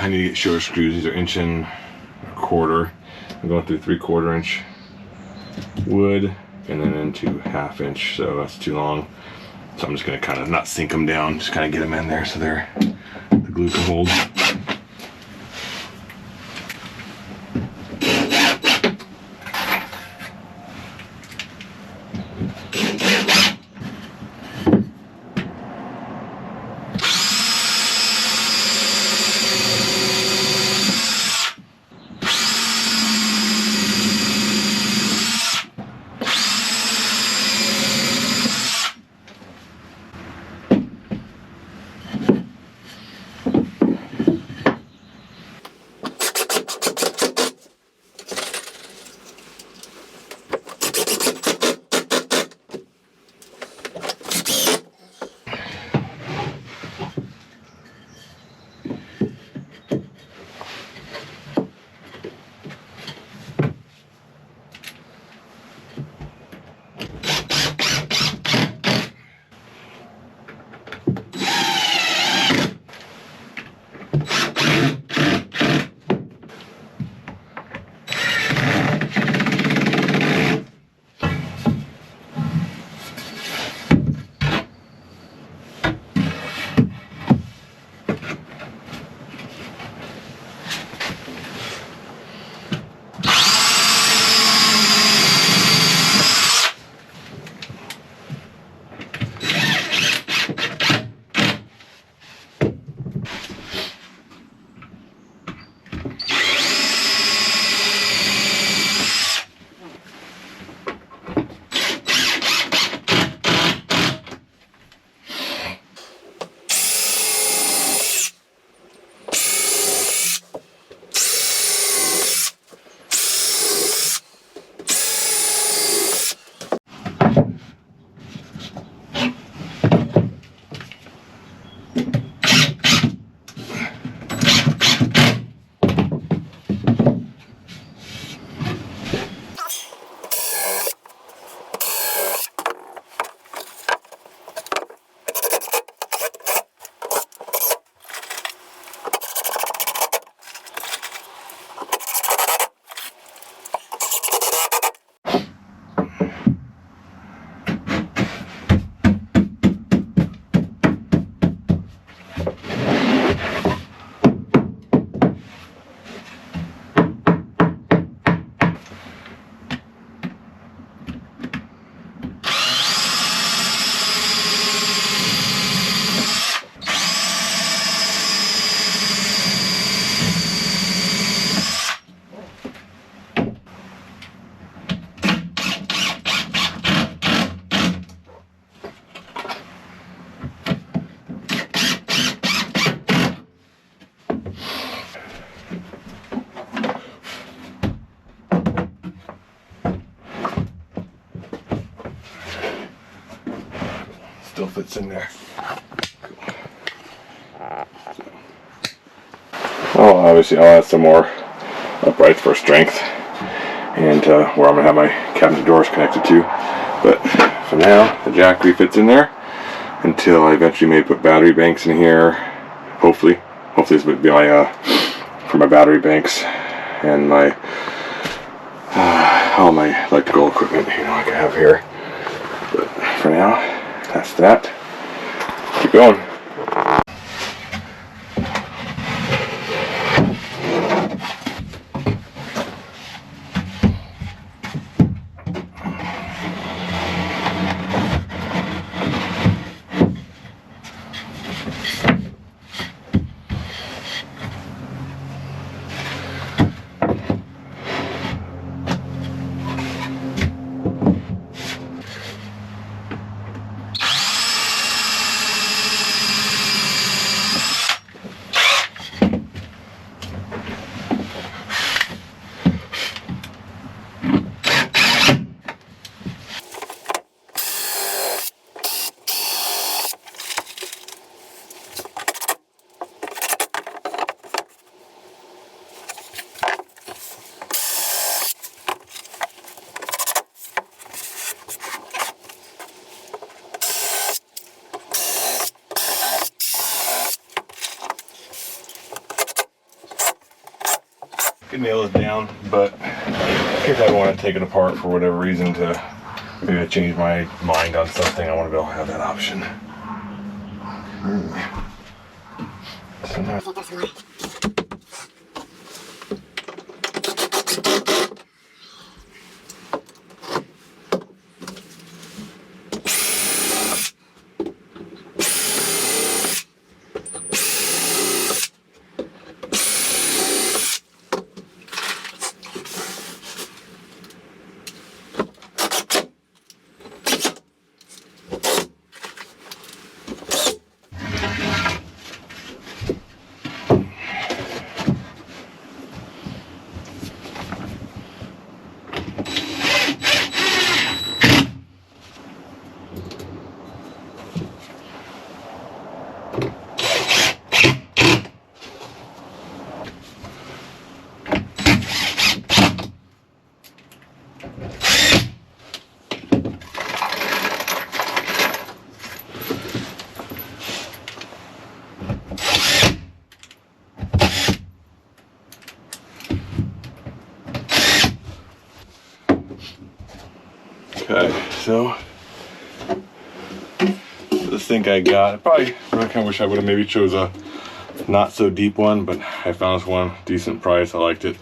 need to get shorter screws. These are 1.25 inch. I'm going through 3/4 inch wood and then into 1/2 inch, so that's too long. So I'm just gonna kind of not sink them down, just kind of get them in there so the glue can hold. Still fits in there. Oh, obviously I'll add some more uprights for strength and where I'm going to have my cabinet doors connected to. But for now, the jack refits in there until I eventually may put battery banks in here. Hopefully this would be my for my battery banks and my all my electrical equipment, like I have here. But for now, that's that. Keep going. could nail it down, but in case I want to take it apart for whatever reason to maybe I change my mind on something, I want to be able to have that option. So now okay, so this thing I got, I probably really kind of wish I would have maybe chose a not so deep one, but I found this one decent price. I liked it,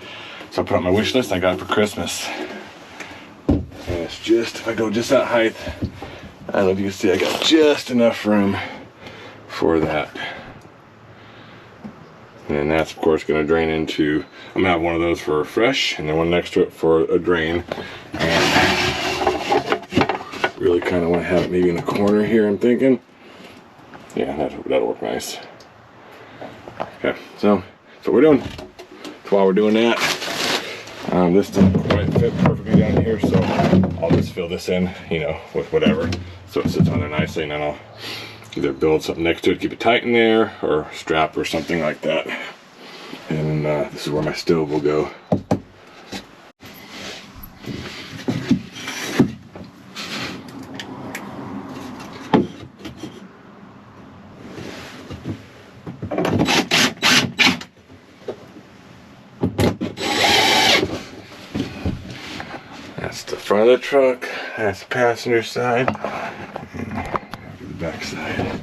so I put it on my wish list. I got it for Christmas, and it's just, if I go just that height, I don't know if you can see, I got just enough room for that. And that's of course going to drain into, I'm gonna have one of those for fresh and then one next to it for a drain. And really kind of want to have it maybe in the corner here, I'm thinking. Yeah, that'll work nice. Okay, so that's what we're doing. So while we're doing that, this didn't quite fit perfectly down here, so I'll just fill this in, you know, with whatever, so it sits on there nicely, and then I'll either build something next to it, keep it tight in there, or strap or something like that. And this is where my stove will go. That's the front of the truck, that's the passenger side, and the back side.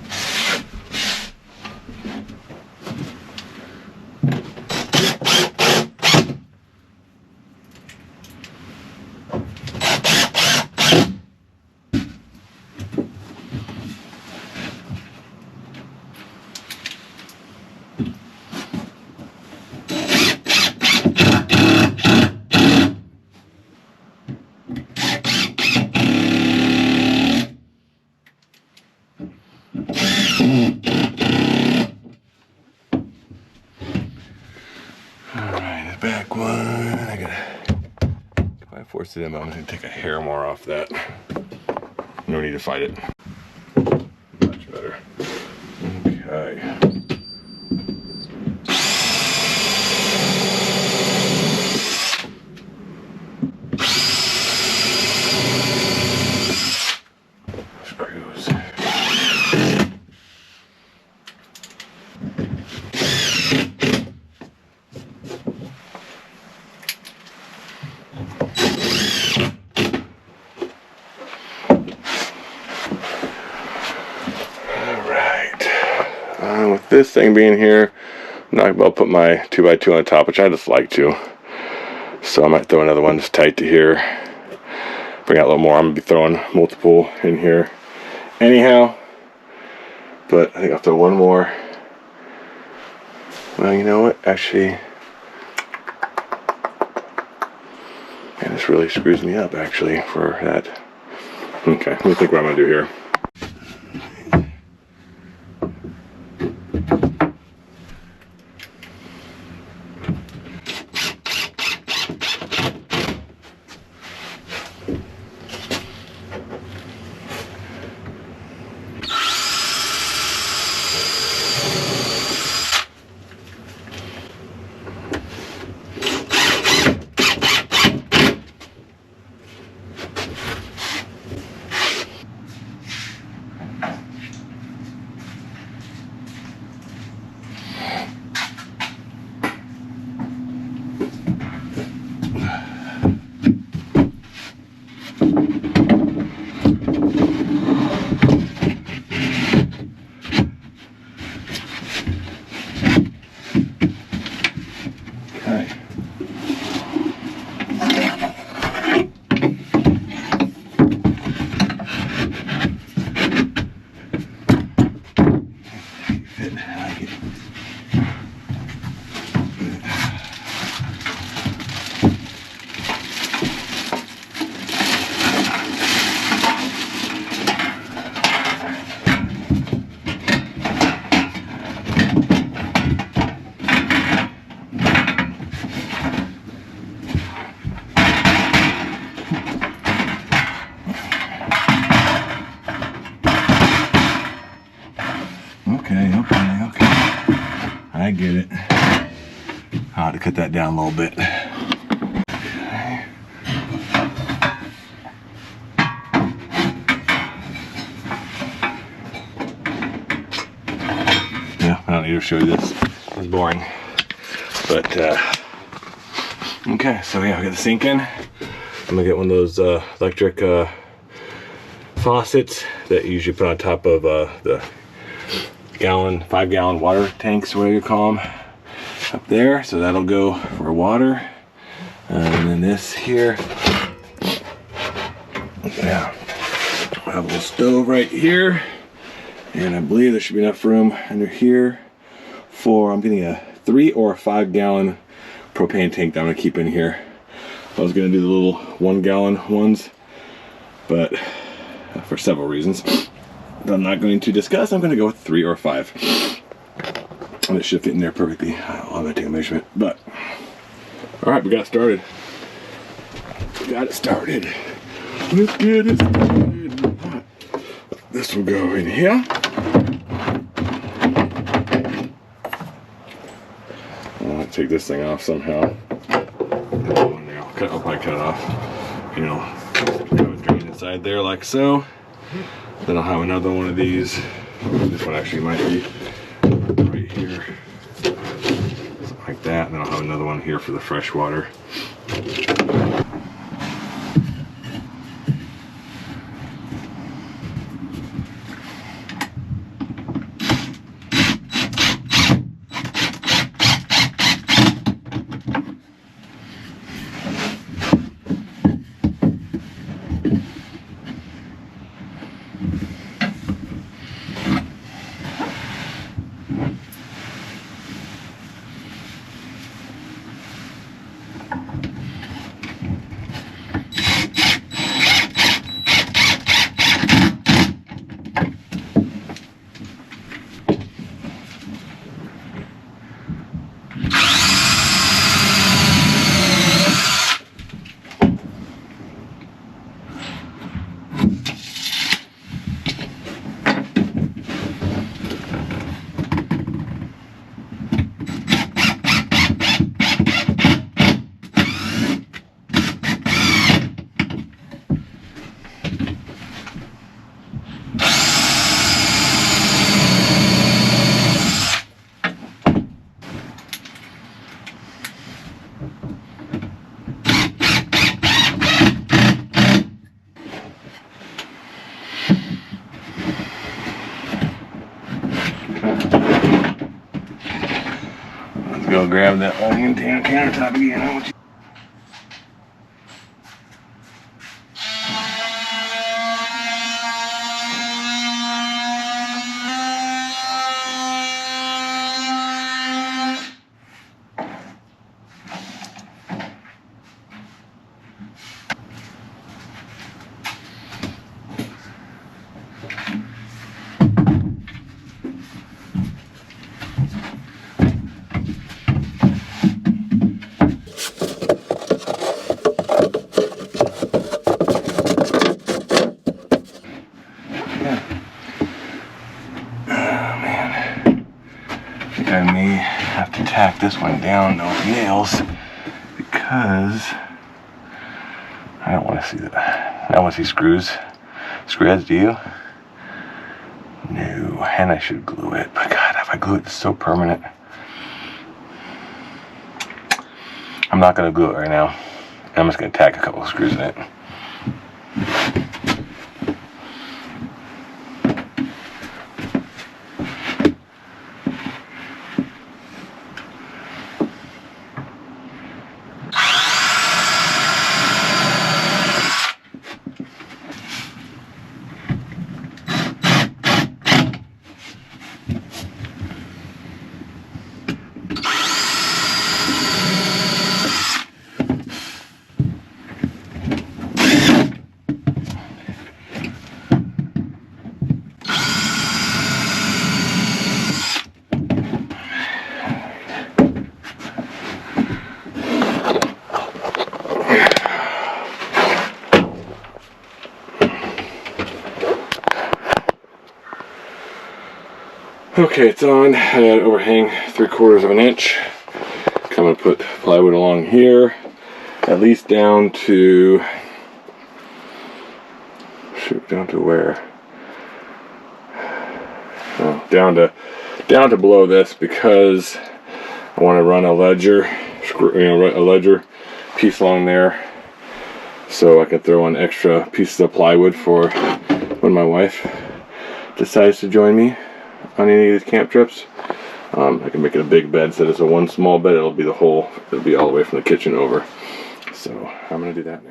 Alright, the back one, I gotta, if I force it in, I'm gonna take a hair more off that. No need to fight it. Much better. Okay. Screws. With this thing being here, I'm not about to put my 2x2 on the top, which I just like to. So I might throw another one just tight to here. Bring out a little more. I'm going to be throwing multiple in here anyhow. But I think I'll throw one more. Well, you know what? Actually, man, this really screws me up actually for that. Okay, let me think what I'm going to do here. Okay. I get it. I'll have to cut that down a little bit. Okay. Yeah, I don't need to show you this. It's boring. But, okay, so yeah, I got the sink in. I'm gonna get one of those electric faucets that you usually put on top of the 5-gallon water tanks, whatever you call them, up there. So that'll go for water. And then this here, yeah, I have a little stove right here. And I believe there should be enough room under here for, I'm getting a 3 or a 5-gallon propane tank that I'm gonna keep in here. I was gonna do the little 1-gallon ones, but for several reasons that I'm not going to discuss, I'm gonna go with 3 or 5. And it should fit in there perfectly. I'm gonna take a measurement, but all right, we got started. Let's get it started. This will go in here. I'll take this thing off somehow. I'll probably cut it off. You know, have it drain inside there like so. Then I'll have another one of these. This one actually might be right here. Something like that. And then I'll have another one here for the fresh water. Go grab that onion countertop again. I may have to tack this one down with nails because I don't want to see that. I don't want to see screw heads, do you? No, and I should glue it, but God, if I glue it, it's so permanent. I'm not going to glue it right now. I'm just going to tack a couple of screws in it. Okay, it's on. I had overhang 3/4 of an inch. I'm gonna put plywood along here, at least down to, shoot, down to where? Oh, down to below this, because I want to run a ledger, a ledger piece along there, so I can throw on extra pieces of plywood for when my wife decides to join me on any of these camp trips. I can make it a big bed instead of a one small bed. It'll be all the way from the kitchen over. So I'm gonna do that now.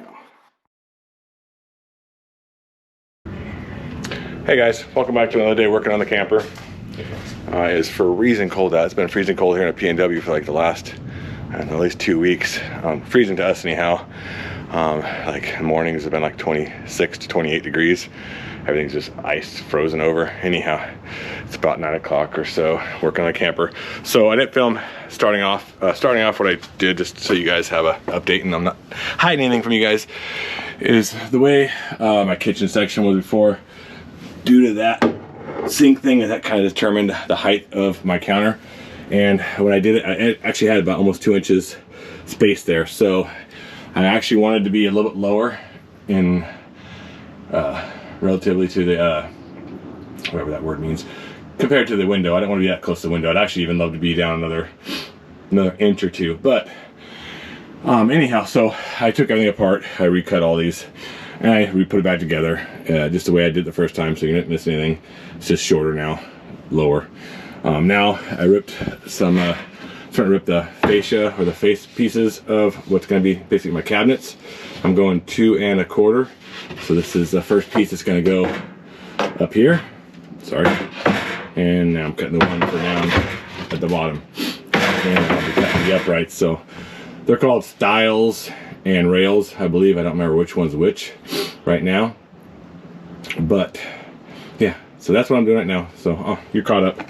Hey guys, welcome back to another day working on the camper. It's freezing cold out. It's been freezing cold here in a PNW for like the last, I don't know, at least 2 weeks. Freezing to us anyhow. Like mornings have been like 26 to 28 degrees. Everything's just iced, frozen over. Anyhow, it's about 9 o'clock or so, working on the camper. So I didn't film starting off what I did, just so you guys have an update and I'm not hiding anything from you guys, is the way my kitchen section was before. Due to that sink thing, that kind of determined the height of my counter. And when I did it, I actually had about almost 2 inches space there. So I actually wanted to be a little bit lower in relatively to the whatever that word means, compared to the window. I didn't want to be that close to the window. I'd actually even love to be down another inch or two. But anyhow, so I took everything apart. I recut all these and I put it back together just the way I did the first time, so you didn't miss anything. It's just shorter now, lower. Now I ripped some trying to rip the fascia or the face pieces of what's going to be basically my cabinets. I'm going 2 1/4. So this is the first piece that's going to go up here. Sorry. And now I'm cutting the one for down at the bottom. And I'll be cutting the uprights. So they're called stiles and rails, I believe. I don't remember which one's which right now. But yeah, so that's what I'm doing right now. So you're caught up.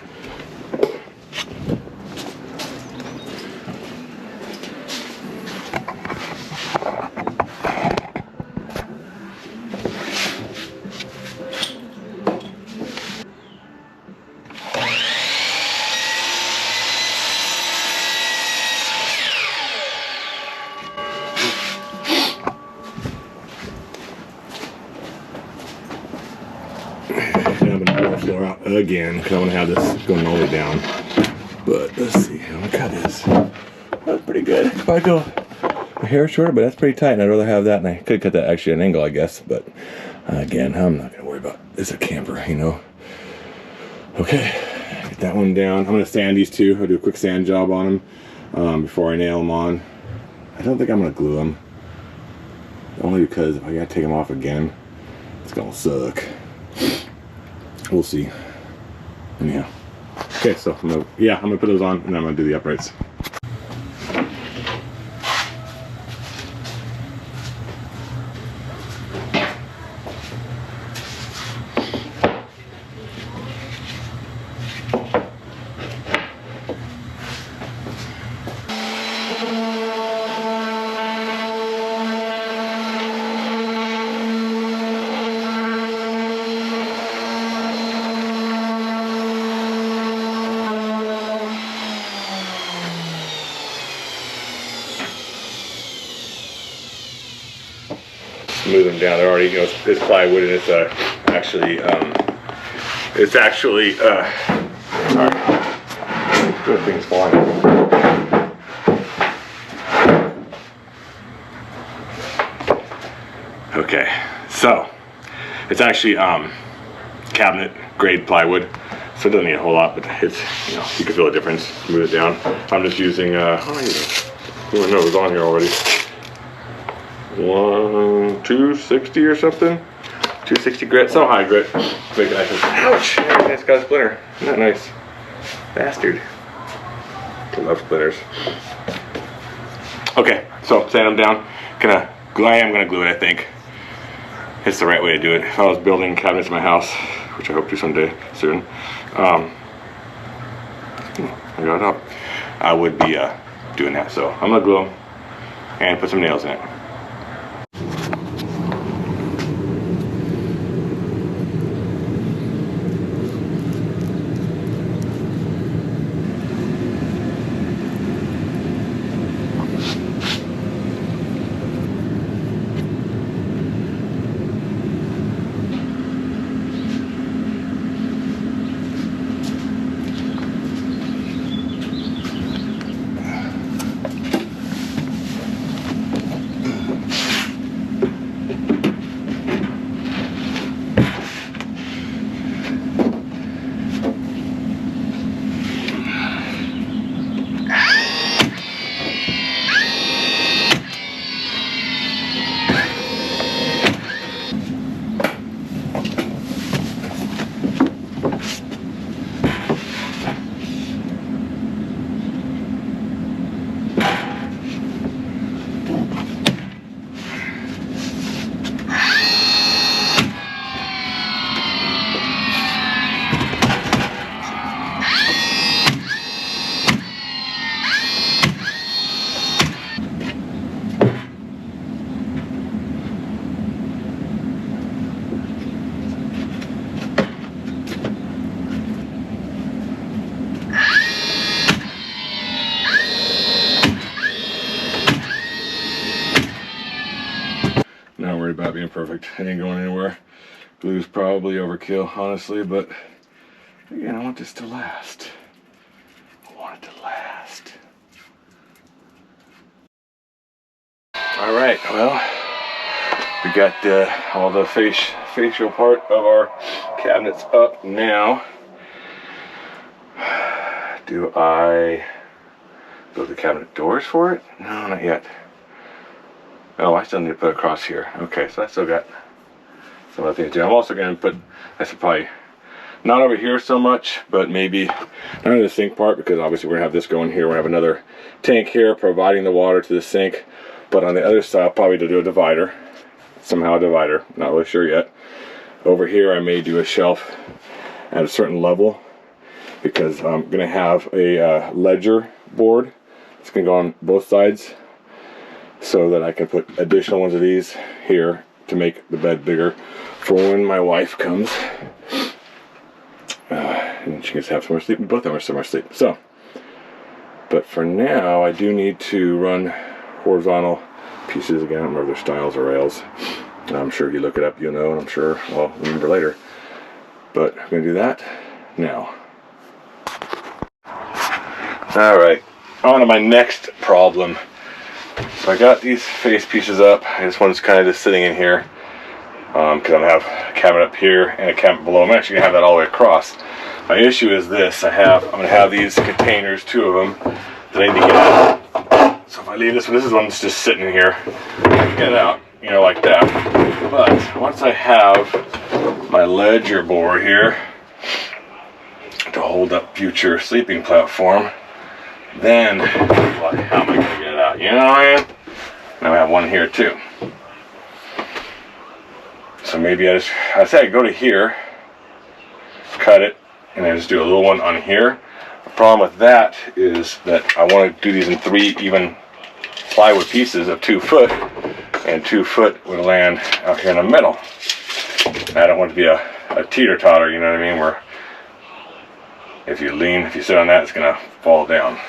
Floor out again because I want to have this going all the way down. But let's see how my cut is. That's pretty good. If I go a hair shorter, but that's pretty tight, and I'd rather have that. And I could cut that actually at an angle, I guess. But again, I'm not going to worry about it. It's a camper, you know. Okay, get that one down. I'm going to sand these two. I'll do a quick sand job on them before I nail them on. I don't think I'm going to glue them, only because if I got to take them off again, it's going to suck. We'll see. Anyhow. Okay, so I'm gonna put those on and I'm gonna do the uprights. Smooth them down. They're already, you know, it's plywood and it's actually sorry, good things flying. Okay, so it's actually cabinet grade plywood, so it doesn't need a whole lot, but it's, you know, you can feel the difference. Move it down. I'm just using I don't know, it was on here already. 260 or something. 260 grit, some high grit. Make it nice. Ouch! It's got a splinter. Isn't that nice? Bastard. I love splinters. Okay, so sand them down. I am gonna glue it, I think. It's the right way to do it. If I was building cabinets in my house, which I hope to someday soon, I got it up, I would be doing that. So I'm gonna glue them and put some nails in it. perfect. It ain't going anywhere. Glue's probably overkill, honestly, but again, I want this to last. I want it to last. All right, well, we got all the facial part of our cabinets up now. Do I build the cabinet doors for it? No, not yet. Oh, I still need to put it across here. Okay, so I still got some other things to do. I'm also going to put, I should probably, not over here so much, but maybe not in the sink part, because obviously we're going to have this going here. We're going to have another tank here providing the water to the sink. But on the other side, I'll probably do a divider. Somehow a divider. Not really sure yet. Over here, I may do a shelf at a certain level, because I'm going to have a ledger board. It's going to go on both sides, so that I can put additional ones of these here to make the bed bigger for when my wife comes. And she gets to have somewhere to sleep. We both have somewhere to sleep. So, but for now, I do need to run horizontal pieces again. I don't remember their styles or rails. I'm sure if you look it up, you'll know, and I'm sure I'll remember later. But I'm going to do that now. Alright, on to my next problem. So I got these face pieces up. This one's kind of just sitting in here because I'm going to have a cabinet up here and a cabinet below. I'm actually going to have that all the way across. My issue is this. I'm going to have these containers, 2 of them, that I need to get out. So if I leave this one that's just sitting in here, I can get it out, you know, like that. But once I have my ledger board here to hold up future sleeping platform, then what, how am I going to get it out? You know what I mean? Now I have one here too. So maybe I say I go to here, cut it, and I just do a little one on here. The problem with that is that I want to do these in 3 even plywood pieces of 2 foot, and 2 foot would land out here in the middle. I don't want it to be a teeter-totter, you know what I mean, where if you sit on that, it's going to fall down.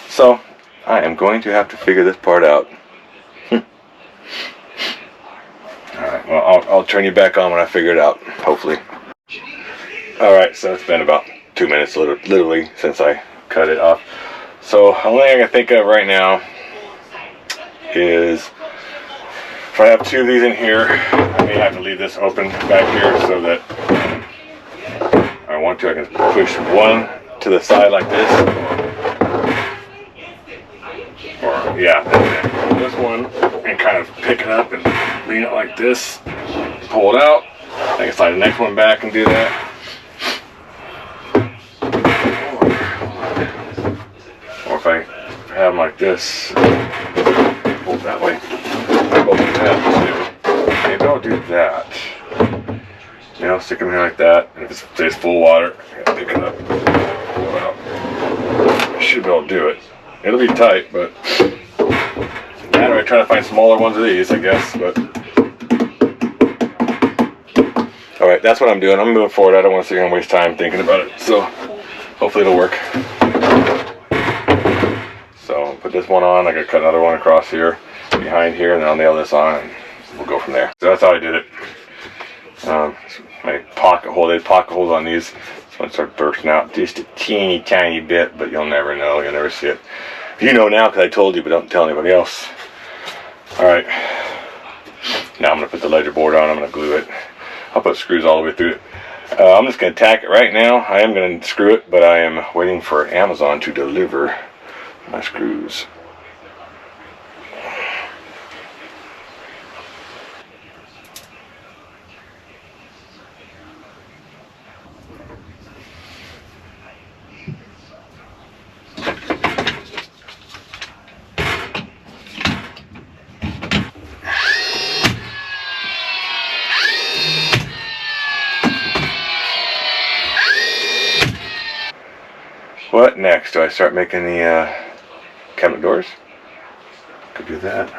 So I am going to have to figure this part out. Alright, well, I'll turn you back on when I figure it out, hopefully. Alright, so it's been about 2 minutes, literally, since I cut it off. So the only thing I can think of right now is if I have 2 of these in here, I may have to leave this open back here so that I want to. I can push one to the side like this. Or, yeah, this one, and kind of pick it up and lean it like this, pull it out. I can slide the next one back and do that. Or if I have them like this, pull it that way. I'll do that too. Maybe I'll do that. You know, stick them here like that, and if it stays full of water, I gotta pick it up, pull it out. I should be able to do it. It'll be tight, but that or I try to find smaller ones of these, I guess. But all right, that's what I'm doing. I'm moving forward. I don't want to sit here and waste time thinking about it. So hopefully it'll work. So put this one on. I gotta cut another one across here, behind here, and then I'll nail this on, and we'll go from there. So that's how I did it. My pocket hole. They had pocket holes on these. This one started bursting out just a teeny tiny bit, but you'll never know. You'll never see it. You know now because I told you, but don't tell anybody else. Alright. Now I'm going to put the ledger board on. I'm going to glue it. I'll put screws all the way through it. I'm just going to tack it right now. I am going to screw it, but I am waiting for Amazon to deliver my screws. What next? Do I start making the cabinet doors? Could do that.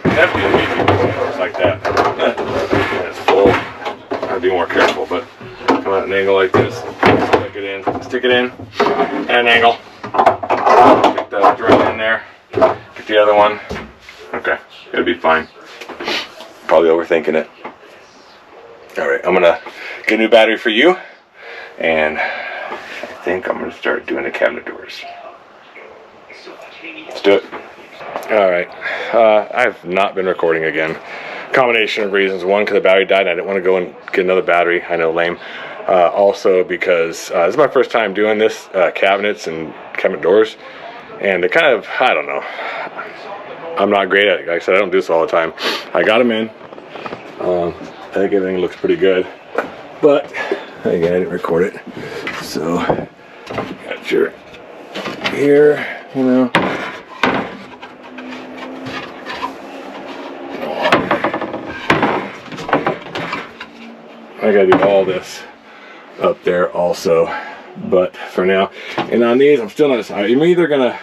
Definitely doors like that. It's full. I'd be more careful, but come at an angle like this. Stick it in, at an angle. Stick that drill in there. Get the other one. Okay. fine. Probably overthinking it. All right, I'm gonna get a new battery for you, and I think I'm gonna start doing the cabinet doors. Let's do it. All right, I've not been recording again. Combination of reasons. One, because the battery died and I didn't want to go and get another battery. I know, lame. Also because this is my first time doing this, cabinets and cabinet doors, and it kind of, I don't know, I'm not great at it. Like I said, I don't do this all the time. I got them in. I think everything looks pretty good, but again, I didn't record it. So got your here, you know. I gotta do all this up there also, but for now, and on these, I'm still not. I'm either gonna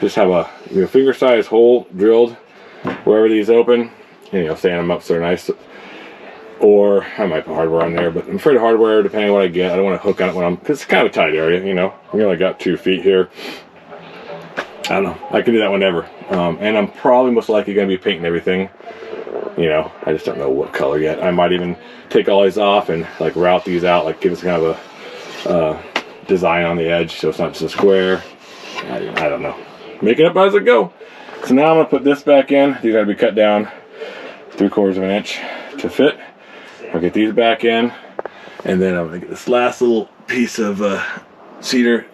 just have a finger size hole drilled wherever these open, and sand them up so they're nice, or I might put hardware on there. But I'm afraid of hardware, depending on what I get. I don't want to hook on it when because it's kind of a tight area, We only got 2 feet here. I don't know. I can do that whenever, and I'm probably most likely gonna be painting everything. I just don't know what color yet. I might even take all these off and like route these out, like give us kind of a design on the edge so it's not just a square. I don't know. Make it up as I go. So now I'm gonna put this back in. These gotta be cut down 3/4 of an inch to fit. I'll get these back in, and then I'm gonna get this last little piece of cedar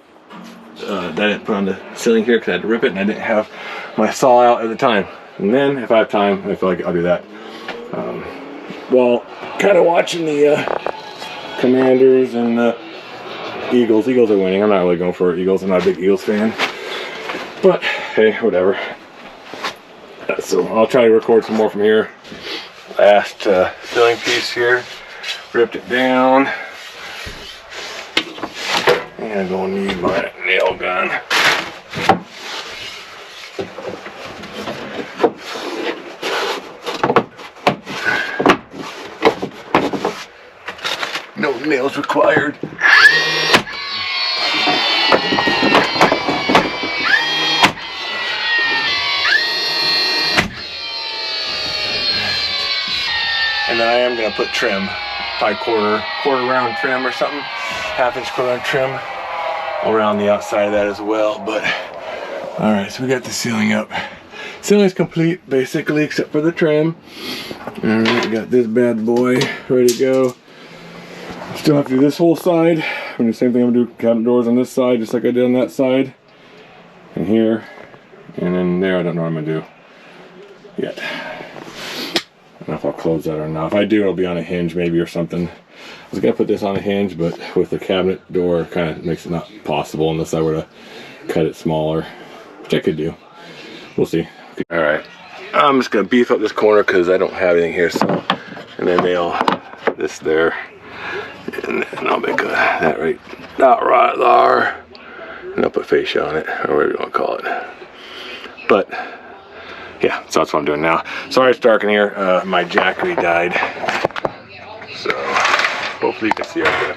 that I didn't put on the ceiling here because I had to rip it and I didn't have my saw out at the time. And then if I have time, I feel like I'll do that. While kind of watching the Commanders and the Eagles. Eagles are winning. I'm not really going for Eagles. I'm not a big Eagles fan. But hey, whatever. So I'll try to record some more from here. Last ceiling piece here. Ripped it down. And I'm going to need my nail gun. No nails required. And then I am going to put trim, probably quarter round trim or something, 1/2 inch quarter round trim around the outside of that as well. But all right, so we got the ceiling up. Ceiling is complete basically, except for the trim. All right, we got this bad boy ready to go. Still have to do this whole side. I'm gonna do the same thing. I'm gonna do cabinet doors on this side, just like I did on that side, and here, and then there. I don't know what I'm gonna do yet. I don't know if I'll close that or not. If I do, it'll be on a hinge maybe or something. I was gonna put this on a hinge, but with the cabinet door, it kind of makes it not possible unless I were to cut it smaller, which I could do. We'll see. All right, I'm just gonna beef up this corner because I don't have anything here. So, and then nail this there. And I'll make that right there, and I'll put fascia on it, or whatever you want to call it. But yeah, so that's what I'm doing now. Sorry it's dark in here. My jackery died, so hopefully you can see over there.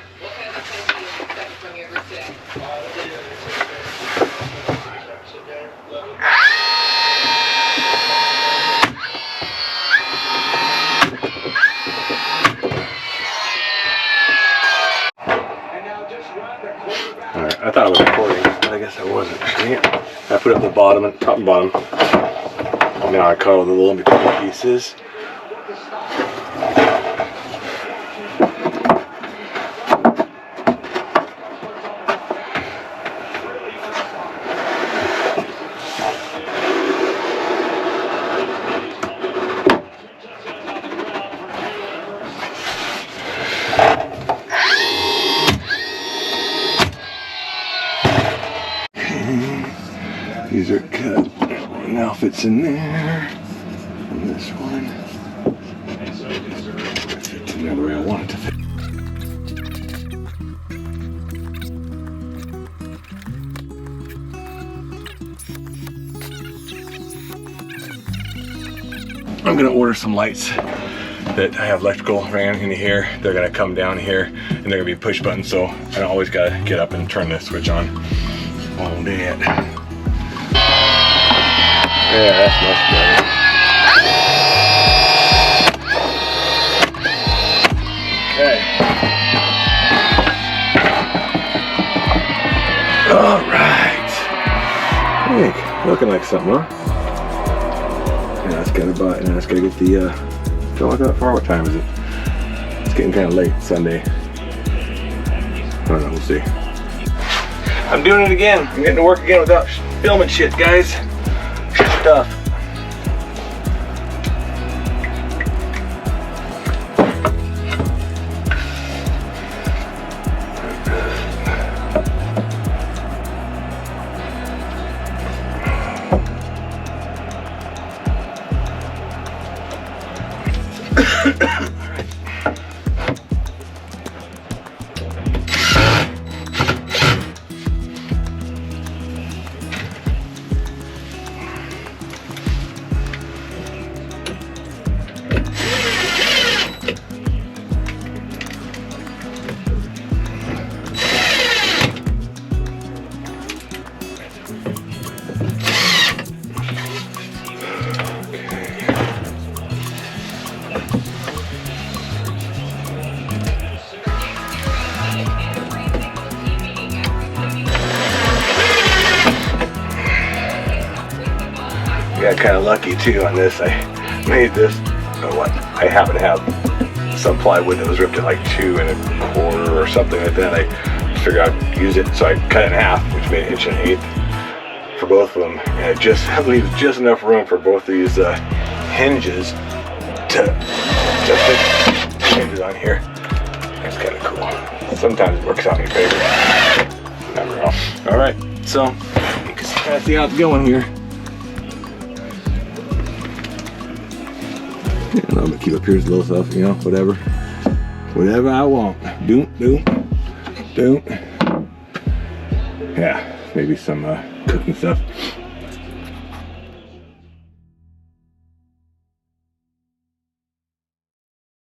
Alright, I thought I was recording, but I guess I wasn't. I put it on the bottom, top and bottom. Now I cut all the little in-between pieces. These are cut. Now fits in there. And this one fits in there the way I want it to fit. I'm gonna order some lights that I have electrical ran into here. They're gonna come down here and they're gonna be push buttons, so I always gotta get up and turn this switch on all day. Yeah, that's much better. Okay. All right. Hey, looking like something, huh? Yeah, that's gotta buy. And that's gotta get the. Don't look that far. What time is it? It's getting kind of late Sunday. I don't know. We'll see. I'm doing it again. I'm getting to work again without filming shit, guys. Shit's tough. Got kind of lucky too on this. I made this, I happen to have some plywood that was ripped at like 2 1/4 or something like that. I figured I'd use it, so I cut it in half, which made 1 1/8 for both of them. And it just leaves just enough room for both these hinges to fit the hinges on here. It's kind of cool. Sometimes it works out in your favor. Never know. All right, so you can kind of see how it's going here. I'm gonna keep up here as low stuff, you know, whatever I want. Doom. Yeah, maybe some cooking stuff.